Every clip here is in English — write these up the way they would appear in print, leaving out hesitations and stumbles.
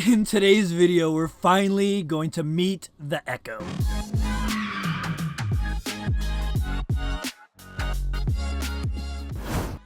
In today's video, we're finally going to meet the EKKO.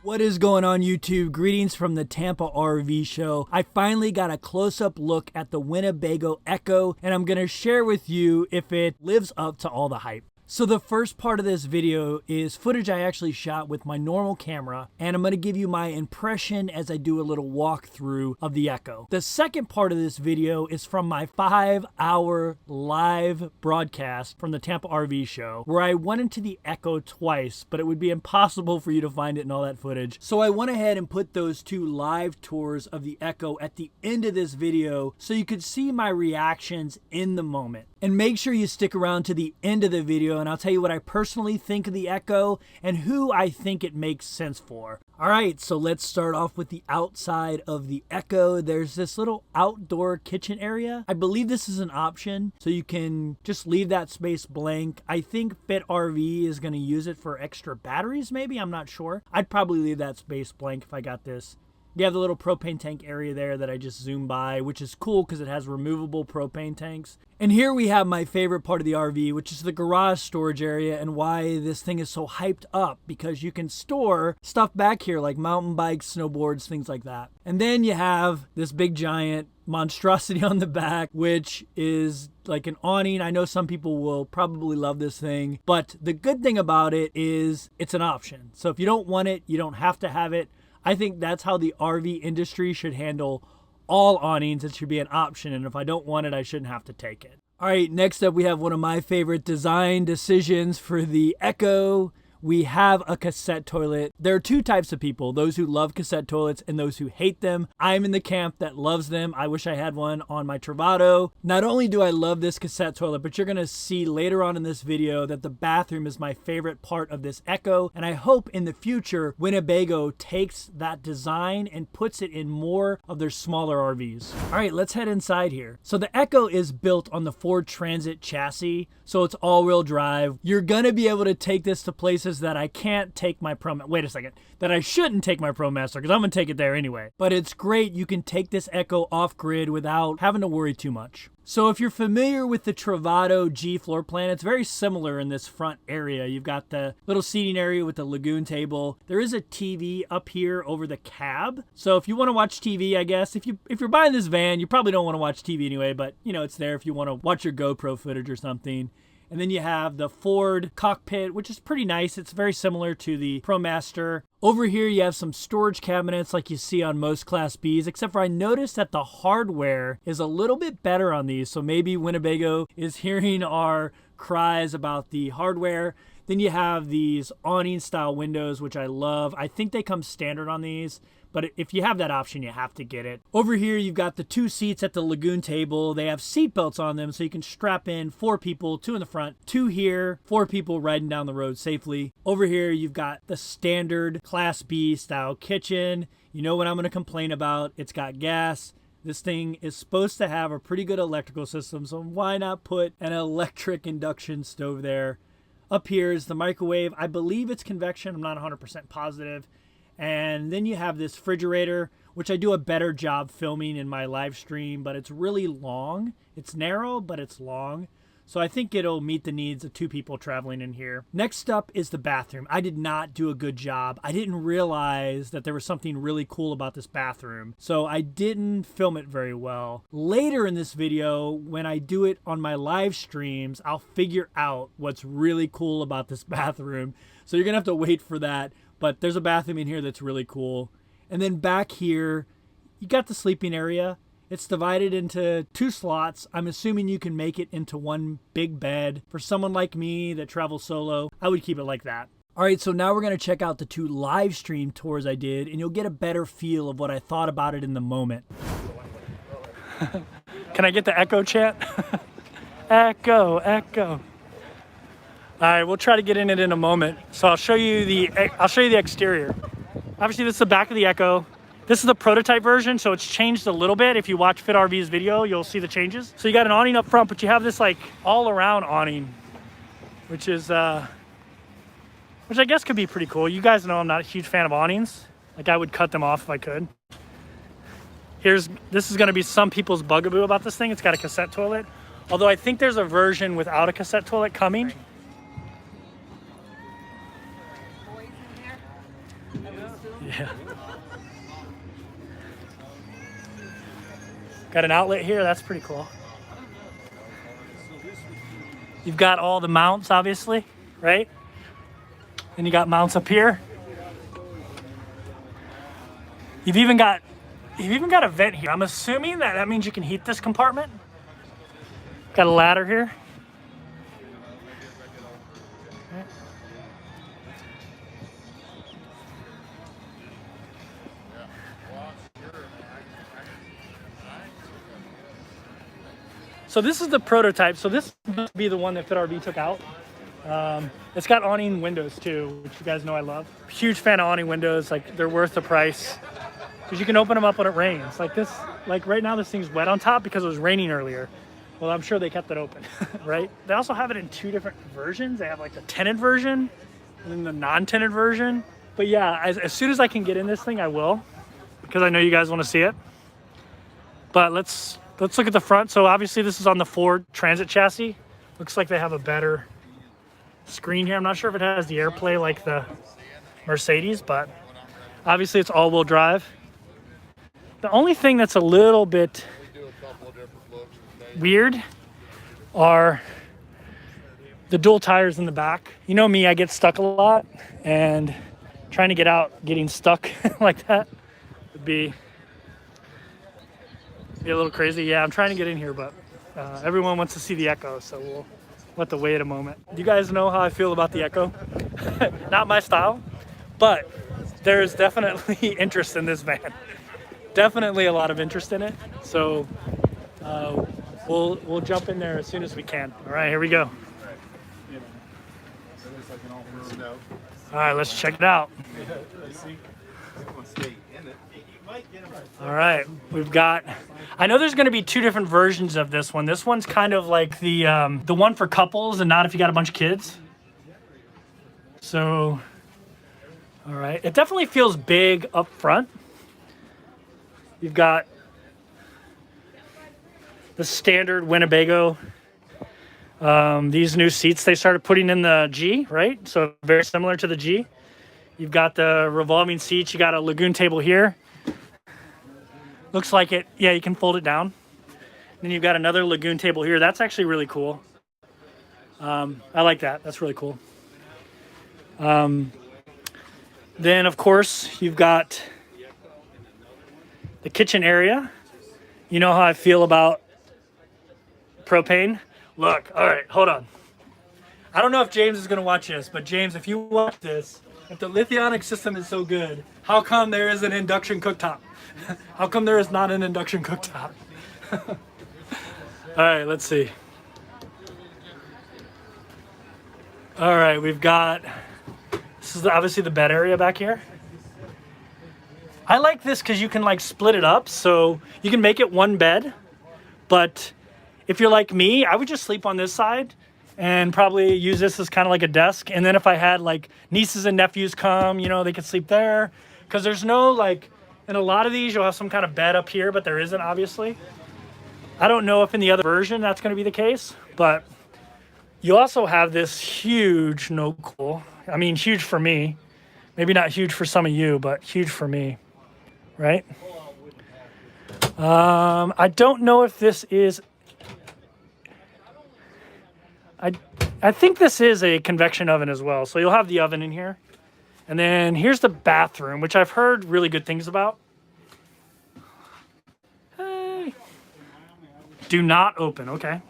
What is going on, YouTube? Greetings from the Tampa RV show. I finally got a close-up look at the Winnebago EKKO, and I'm going to share with you if it lives up to all the hype. So the first part of this video is footage I actually shot with my normal camera, and I'm going to give you my impression as I do a little walkthrough of the EKKO. The second part of this video is from my 5-hour live broadcast from the Tampa RV show, where I went into the EKKO twice, but it would be impossible for you to find it in all that footage. So I went ahead and put those two live tours of the EKKO at the end of this video so you could see my reactions in the moment. And make sure you stick around to the end of the video and I'll tell you what I personally think of the EKKO and who I think it makes sense for. All right, so let's start off with the outside of the EKKO. There's this little outdoor kitchen area. I believe this is an option, so you can just leave that space blank. I think FitRV is going to use it for extra batteries, maybe. I'm not sure. I'd probably leave that space blank if I got this. You have the little propane tank area there that I just zoomed by, which is cool because it has removable propane tanks. And here we have my favorite part of the RV, which is the garage storage area, and why this thing is so hyped up, because you can store stuff back here like mountain bikes, snowboards, things like that. And then you have this big giant monstrosity on the back, which is like an awning. I know some people will probably love this thing, but the good thing about it is it's an option. So if you don't want it, you don't have to have it. I think that's how the RV industry should handle all awnings. It should be an option, and if I don't want it, I shouldn't have to take it. All right, next up we have one of my favorite design decisions for the EKKO. We have a cassette toilet. There are two types of people, those who love cassette toilets and those who hate them. I'm in the camp that loves them. I wish I had one on my Travado. Not only do I love this cassette toilet, but you're gonna see later on in this video that the bathroom is my favorite part of this EKKO, and I hope in the future Winnebago takes that design and puts it in more of their smaller RVs. All right, let's head inside here. So the EKKO is built on the Ford Transit chassis, so it's all-wheel drive. You're gonna be able to take this to places that I can't take my that I shouldn't take my ProMaster, because I'm gonna take it there anyway. But it's great, you can take this EKKO off-grid without having to worry too much. So if you're familiar with the Travado G floor plan, it's very similar in this front area. You've got the little seating area with the lagoon table. There is a TV up here over the cab. So if you want to watch TV, I guess, if you're buying this van, you probably don't want to watch TV anyway, but you know, it's there if you want to watch your GoPro footage or something. And then you have the Ford cockpit, which is pretty nice. It's very similar to the ProMaster. Over here, you have some storage cabinets like you see on most Class Bs, except for I noticed that the hardware is a little bit better on these. So maybe Winnebago is hearing our cries about the hardware. Then you have these awning style windows, which I love. I think they come standard on these, but if you have that option, you have to get it. Over here, you've got the two seats at the lagoon table. They have seat belts on them, so you can strap in 4 people, 2 in the front, 2 here, 4 people riding down the road safely. Over here, you've got the standard Class B style kitchen. You know what I'm gonna complain about. It's got gas. This thing is supposed to have a pretty good electrical system, so why not put an electric induction stove there? Up here is the microwave. I believe it's convection. I'm not 100% positive. And then you have this refrigerator, which I do a better job filming in my live stream, but it's really long. It's narrow, but it's long. So I think it'll meet the needs of 2 people traveling in here. Next up is the bathroom. I did not do a good job. I didn't realize that there was something really cool about this bathroom, so I didn't film it very well. Later in this video, when I do it on my live streams, I'll figure out what's really cool about this bathroom. So you're gonna have to wait for that. But there's a bathroom in here that's really cool. And then back here, you got the sleeping area. It's divided into 2 slots. I'm assuming you can make it into one big bed. For someone like me that travels solo, I would keep it like that. All right, so now we're gonna check out the 2 live stream tours I did, and you'll get a better feel of what I thought about it in the moment. Can I get the EKKO chant? EKKO, EKKO. All right, we'll try to get in it in a moment. So I'll show you the exterior. Obviously, this is the back of the EKKO. This is the prototype version, so it's changed a little bit. If you watch FitRV's video, you'll see the changes. So you got an awning up front, but you have this like all-around awning, which is, which I guess could be pretty cool. You guys know I'm not a huge fan of awnings. Like I would cut them off if I could. This is gonna be some people's bugaboo about this thing. It's got a cassette toilet. Although I think there's a version without a cassette toilet coming. Yeah. Got an outlet here, that's pretty cool. You've got all the mounts, obviously, right? And you got mounts up here. You've even got a vent here. I'm assuming that means you can heat this compartment. Got a ladder here. So this is the prototype. So this must be the one that FitRV took out. It's got awning windows too, which you guys know I love. Huge fan of awning windows. Like, they're worth the price because you can open them up when it rains. Like this, like right now this thing's wet on top because it was raining earlier. Well, I'm sure they kept it open, right? They also have it in 2 different versions. They have like the tenant version and then the non-tenant version. But yeah, as soon as I can get in this thing, I will, because I know you guys want to see it. But let's look at the front. So obviously this is on the Ford Transit chassis. Looks like they have a better screen here. I'm not sure if it has the AirPlay like the Mercedes, but obviously it's all-wheel drive. The only thing that's a little bit weird are the dual tires in the back. You know me, I get stuck a lot, and trying to get out, getting stuck like that would be a little crazy. Yeah, I'm trying to get in here, but everyone wants to see the EKKO, so we'll have to wait a moment. Do you guys know how I feel about the EKKO? Not my style, but there's definitely interest in this van. Definitely a lot of interest in it. So we'll jump in there as soon as we can. All right, here we go. All right, let's check it out. All right, we've got, I know there's going to be 2 different versions of this one. This one's kind of like the one for couples and not if you got a bunch of kids. So, all right, it definitely feels big up front. You've got the standard Winnebago. These new seats they started putting in the G, right? So very similar to the G. You've got the revolving seats. You got a lagoon table here. Looks like it, yeah, you can fold it down. Then you've got another lagoon table here. That's actually really cool. I like that. That's really cool. Then, of course, you've got the kitchen area. You know how I feel about propane. Look, all right, hold on. I don't know if James is going to watch this, but James, if you watch this, if the lithionic system is so good, how come there is an induction cooktop? How come there is not an induction cooktop? All right, let's see. All right, we've got, this is obviously the bed area back here. I like this because you can like split it up, so you can make it one bed. But if you're like me, I would just sleep on this side and probably use this as kind of like a desk. And then if I had like nieces and nephews come, you know, they could sleep there. Because there's no like, in a lot of these, you'll have some kind of bed up here, but there isn't, obviously. I don't know if in the other version that's going to be the case, but you also have this huge no cool. I mean, huge for me. Maybe not huge for some of you, but huge for me. Right? I don't know if this is, I think this is a convection oven as well. So you'll have the oven in here. And then here's the bathroom, which I've heard really good things about. Hey. Do not open, okay.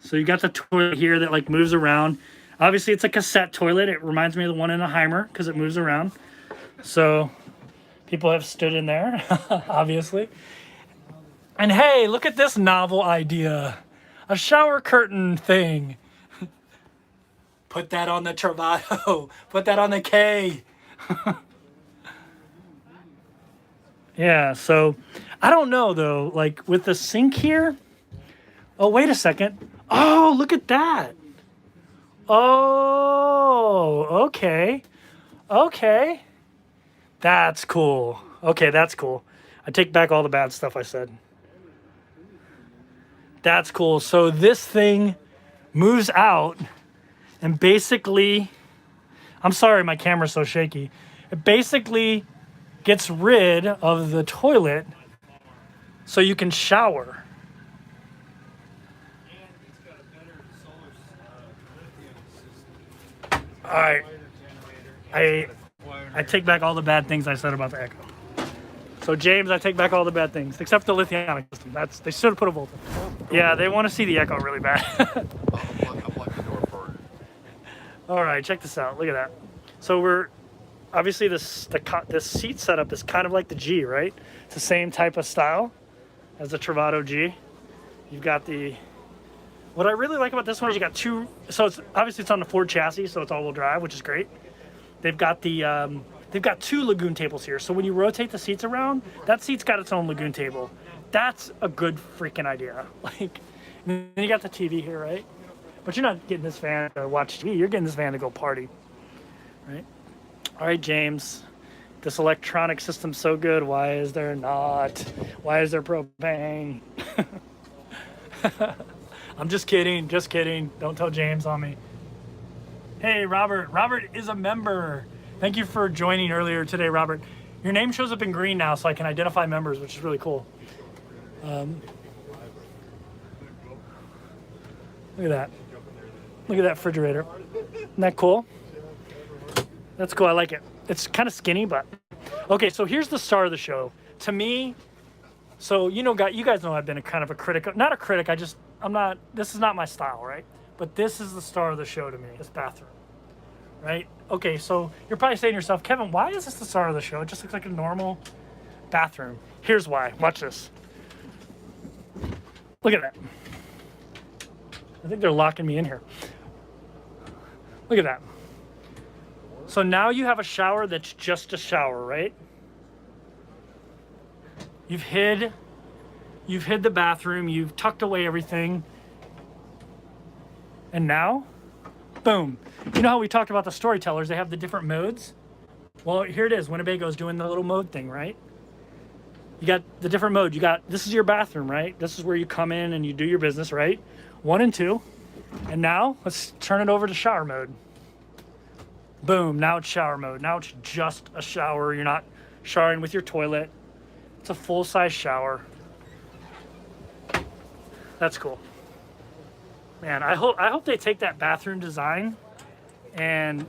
So you got the toilet here that like moves around. Obviously it's a cassette toilet. It reminds me of the one in the Heimer because it moves around. So people have stood in there, obviously. And hey, look at this novel idea. A shower curtain thing. Put that on the Travato. Put that on the K. Yeah, so I don't know though, like with the sink here. Oh, wait a second. Oh, look at that. Oh, okay. Okay. That's cool. Okay, that's cool. I take back all the bad stuff I said. That's cool. So this thing moves out and basically, I'm sorry my camera's so shaky. It basically gets rid of the toilet so you can shower. All right. I take back all the bad things I said about the Ekko. So James, I take back all the bad things, except the lithium system. They should have put a volt in. Yeah, they want to see the Ekko really bad. I'll block the door for it. All right, check this out. Look at that. So we're obviously this seat setup is kind of like the G, right? It's the same type of style as the Travato G. You've got what I really like about this one is you got two. So it's obviously it's on the Ford chassis, so it's all-wheel drive, which is great. They've got they've got two lagoon tables here. So when you rotate the seats around, that seat's got its own lagoon table. That's a good freaking idea. Like, and then you got the TV here, right? But you're not getting this van to watch TV. You're getting this van to go party, right? All right, James. This electronic system's so good. Why is there not? Why is there propane? I'm just kidding. Just kidding. Don't tell James on me. Hey, Robert. Robert is a member. Thank you for joining earlier today, Robert. Your name shows up in green now, so I can identify members, which is really cool. Look at that. Look at that refrigerator. Isn't that cool? That's cool. I like it. It's kind of skinny, but... Okay, so here's the star of the show. To me, so you guys know I've been a kind of a critic. Not a critic, I'm not... This is not my style, right? But this is the star of the show to me, this bathroom. Right? Okay, so you're probably saying to yourself, Kevin, why is this the star of the show? It just looks like a normal bathroom. Here's why. Watch this. Look at that. I think they're locking me in here. Look at that. So now you have a shower that's just a shower, right? You've hid the bathroom, you've tucked away everything. And now, boom. You know how we talked about the storytellers, they have the different modes? Well, here it is. Winnebago's doing the little mode thing, right? You got the different mode. This is your bathroom, right? This is where you come in and you do your business, right? 1 and 2. And now, let's turn it over to shower mode. Boom, now it's shower mode. Now it's just a shower. You're not showering with your toilet. It's a full-size shower. That's cool. Man, I hope they take that bathroom design and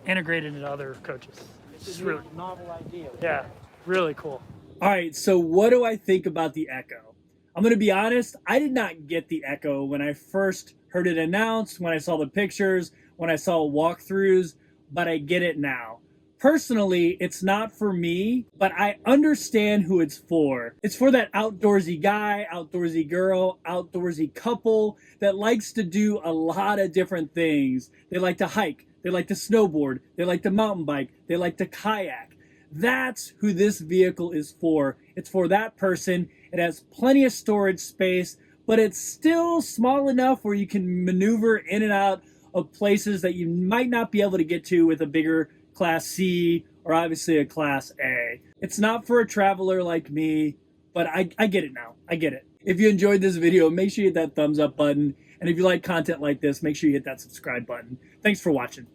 integrate it into other coaches. It's really novel idea. Yeah, really cool. All right, so what do I think about the Ekko? I'm going to be honest, I did not get the Ekko when I first heard it announced, when I saw the pictures, when I saw walkthroughs, but I get it now. Personally, it's not for me, but I understand who it's for. It's for that outdoorsy guy, outdoorsy girl, outdoorsy couple that likes to do a lot of different things. They like to hike, they like to snowboard, they like to mountain bike, they like to kayak. That's who this vehicle is for. It's for that person. It has plenty of storage space, but it's still small enough where you can maneuver in and out of places that you might not be able to get to with a bigger Class C or obviously a Class A. It's not for a traveler like me, but I get it now. I get it. If you enjoyed this video, make sure you hit that thumbs up button. And if you like content like this, make sure you hit that subscribe button. Thanks for watching.